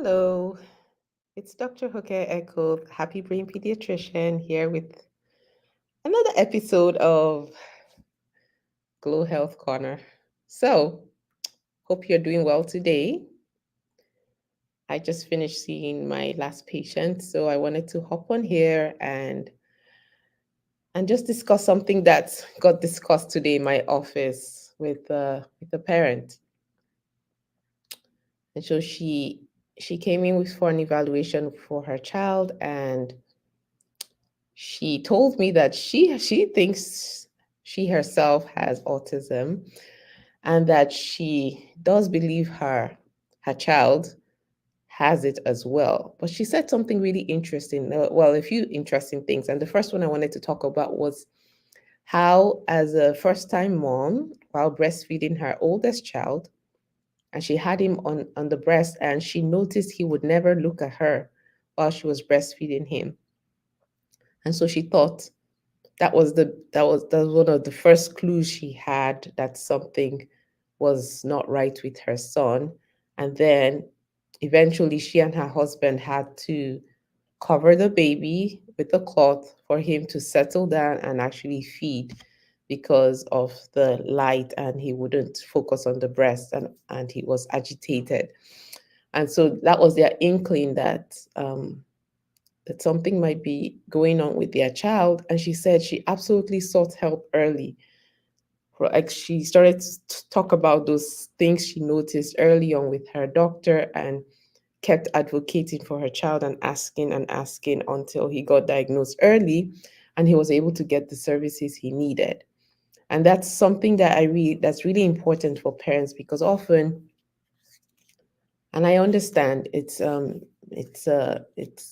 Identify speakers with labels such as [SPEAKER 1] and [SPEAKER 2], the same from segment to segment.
[SPEAKER 1] Hello, it's Dr. Hooker Echo, Happy Brain Pediatrician, here with another episode of Glow Health Corner. So, hope you're doing well today. I just finished seeing my last patient, so I wanted to hop on here and just discuss something that got discussed today in my office with a parent. And so she came in with for an evaluation for her child, and she told me that she thinks she herself has autism, and that she does believe her child has it as well. But she said something really interesting, well, a few interesting things. And the first one I wanted to talk about was how, as a first time mom, while breastfeeding her oldest child, and she had him on the breast, and she noticed he would never look at her while she was breastfeeding him. And so she thought that was one of the first clues she had that something was not right with her son. And then eventually she and her husband had to cover the baby with a cloth for him to settle down and actually feed because of the light, and he wouldn't focus on the breast, and he was agitated. And so that was their inkling that something might be going on with their child. And she said she absolutely sought help early. Like, she started to talk about those things she noticed early on with her doctor, and kept advocating for her child and asking until he got diagnosed early and he was able to get the services he needed. And that's something that's really important for parents, because often, and I understand it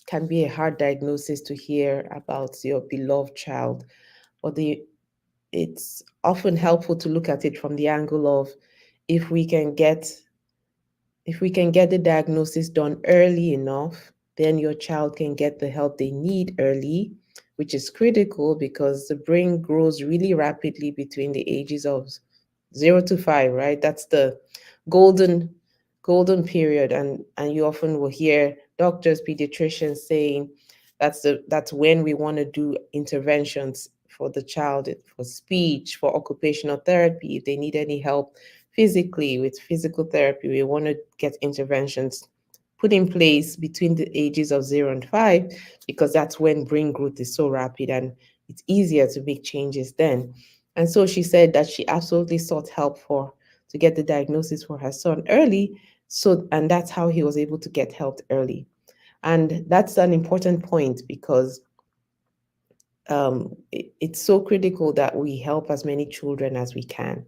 [SPEAKER 1] can be a hard diagnosis to hear about your beloved child, but it's often helpful to look at it from the angle of, if we can get if we can get the diagnosis done early enough, then your child can get the help they need early, which is critical because the brain grows really rapidly between the ages of 0 to 5, right? That's the golden golden period. And you often will hear doctors, pediatricians saying that's when we want to do interventions for the child, for speech, for occupational therapy. If they need any help physically with physical therapy, we want to get interventions put in place between the ages of 0 and 5, because that's when brain growth is so rapid and it's easier to make changes then. And so she said that she absolutely sought help for to get the diagnosis for her son early. So, and that's how he was able to get help early. And that's an important point, because it's so critical that we help as many children as we can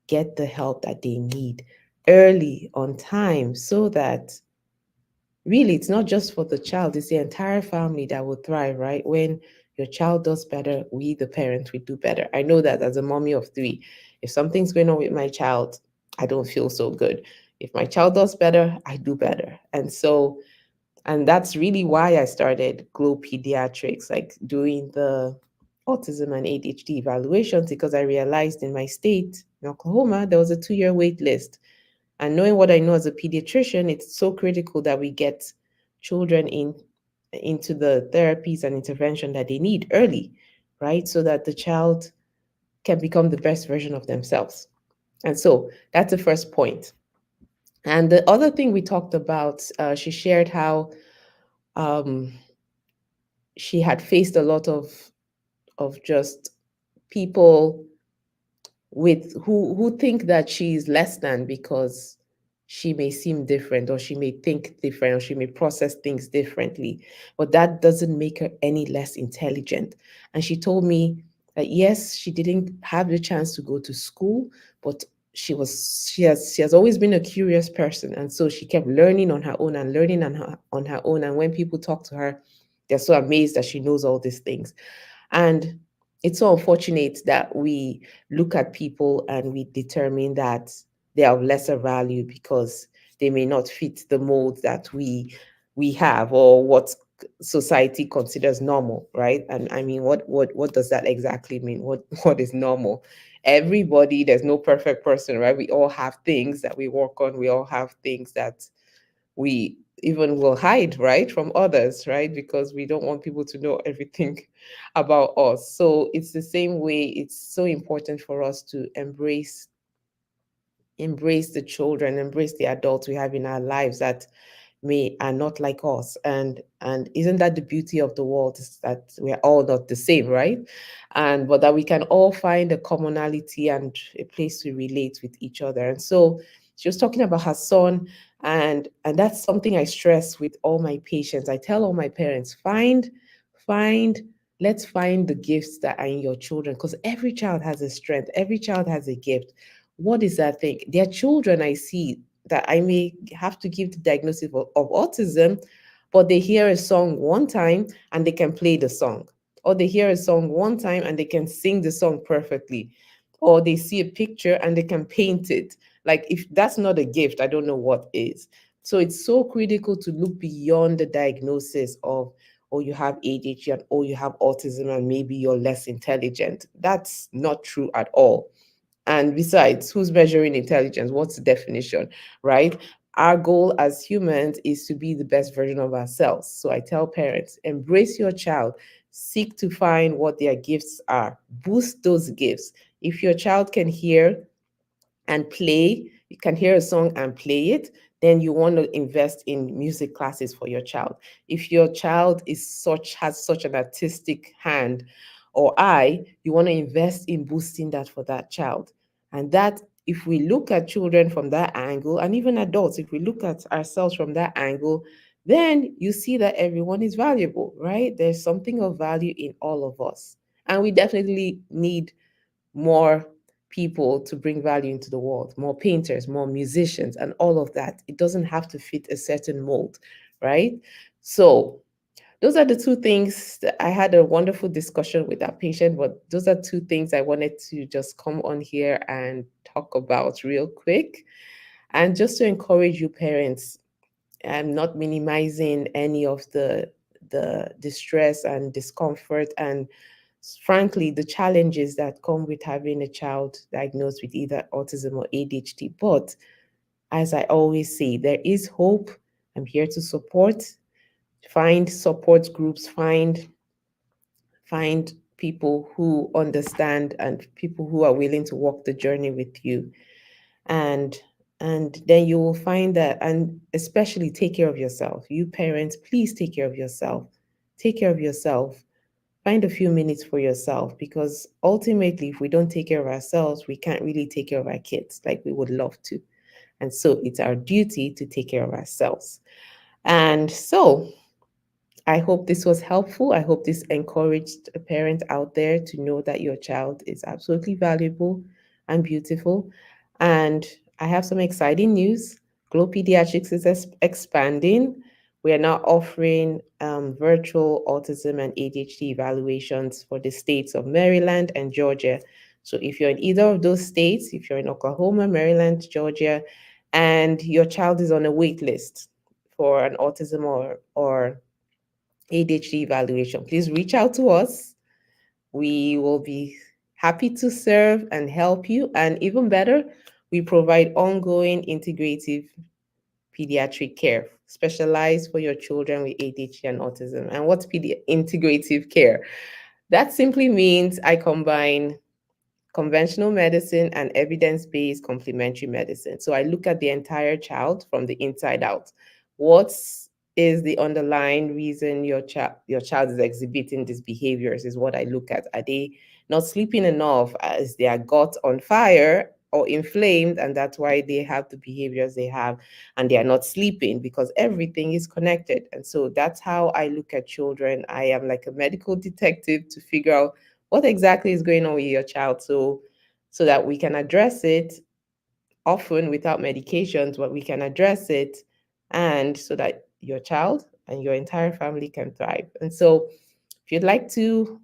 [SPEAKER 1] get the help that they need early, on time, so that really it's not just for the child, it's the entire family that will thrive, right? When your child does better, we the parents, we do better. I know that as a mommy of three, if something's going on with my child, I don't feel so good. If my child does better, I do better. And that's really why I started Glow Pediatrics, like doing the autism and ADHD evaluations, because I realized in my state, in Oklahoma, there was a 2-year wait list. And knowing what I know as a pediatrician, it's so critical that we get children into the therapies and intervention that they need early, right? So that the child can become the best version of themselves. And so that's the first point. And the other thing we talked about, she shared how um, she had faced a lot of just people with who think that she's less than because she may seem different, or she may think different, or she may process things differently, but that doesn't make her any less intelligent. And she told me that yes, she didn't have the chance to go to school, but she has always been a curious person, and so she kept learning on her own and learning on her own. And when people talk to her, they're so amazed that she knows all these things. And it's so unfortunate that we look at people and we determine that they are of lesser value because they may not fit the mold that we have, or what society considers normal, right? And I mean, what does that exactly mean? What is normal? Everybody, there's no perfect person, right? We all have things that we work on. We all have things that we even will hide, right, from others, right? Because we don't want people to know everything about us. So it's the same way. It's so important for us to embrace the children, embrace the adults we have in our lives that may are not like us. And isn't that the beauty of the world, is that we're all not the same, right? And but that we can all find a commonality and a place to relate with each other. And so she was talking about her son, and that's something I stress with all my patients. I tell all my parents, find let's find the gifts that are in your children, because every child has a strength, every child has a gift. What is that thing? There are children I see that I may have to give the diagnosis of autism, but they hear a song one time and they can play the song. Or they hear a song one time and they can sing the song perfectly. Or they see a picture and they can paint it. Like, if that's not a gift, I don't know what is. So it's so critical to look beyond the diagnosis of, oh, you have ADHD, and oh, you have autism, and maybe you're less intelligent. That's not true at all. And besides, who's measuring intelligence? What's the definition, right? Our goal as humans is to be the best version of ourselves. So I tell parents, embrace your child, seek to find what their gifts are, boost those gifts. If your child can hear and play, you can hear a song and play it, then you want to invest in music classes for your child. If your child has such an artistic hand or eye, you want to invest in boosting that for that child. And that, if we look at children from that angle, and even adults, if we look at ourselves from that angle, then you see that everyone is valuable, right? There's something of value in all of us. And we definitely need more people to bring value into the world, more painters, more musicians, and all of that. It doesn't have to fit a certain mold, right? So, those are the two things that I had a wonderful discussion with that patient, but those are two things I wanted to just come on here and talk about real quick. And just to encourage you parents, I'm not minimizing any of the distress and discomfort and, frankly, the challenges that come with having a child diagnosed with either autism or ADHD. But as I always say, there is hope. I'm here to support. Find support groups, find people who understand and people who are willing to walk the journey with you. And then you will find that, and especially take care of yourself. You parents, please take care of yourself. Take care of yourself. Find a few minutes for yourself, because ultimately, if we don't take care of ourselves, we can't really take care of our kids like we would love to. And so it's our duty to take care of ourselves. And so I hope this was helpful. I hope this encouraged a parent out there to know that your child is absolutely valuable and beautiful. And I have some exciting news. Glow Pediatrics is expanding. We are now offering virtual autism and ADHD evaluations for the states of Maryland and Georgia. So if you're in either of those states, if you're in Oklahoma, Maryland, Georgia, and your child is on a wait list for an autism or ADHD evaluation, please reach out to us. We will be happy to serve and help you. And even better, we provide ongoing integrative pediatric care specialized for your children with ADHD and autism. And what's integrative care? That simply means I combine conventional medicine and evidence-based complementary medicine. So I look at the entire child from the inside out. What is the underlying reason your child is exhibiting these behaviors is what I look at. Are they not sleeping enough? Is their gut on fire or inflamed, and that's why they have the behaviors they have, and they are not sleeping, because everything is connected. And so that's how I look at children. I am like a medical detective to figure out what exactly is going on with your child, so that we can address it, often without medications, but we can address it, and so that your child and your entire family can thrive. And so if you'd like to,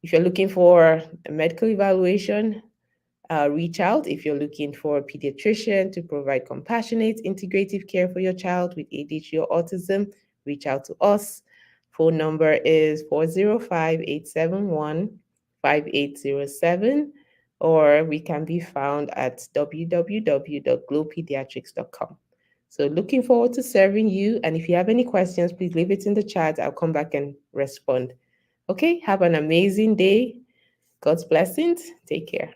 [SPEAKER 1] if you're looking for a medical evaluation, reach out. If you're looking for a pediatrician to provide compassionate, integrative care for your child with ADHD or autism, reach out to us. Phone number is 405-871-5807, or we can be found at www.glowpediatrics.com. So looking forward to serving you. And if you have any questions, please leave it in the chat. I'll come back and respond. Okay, have an amazing day. God's blessings. Take care.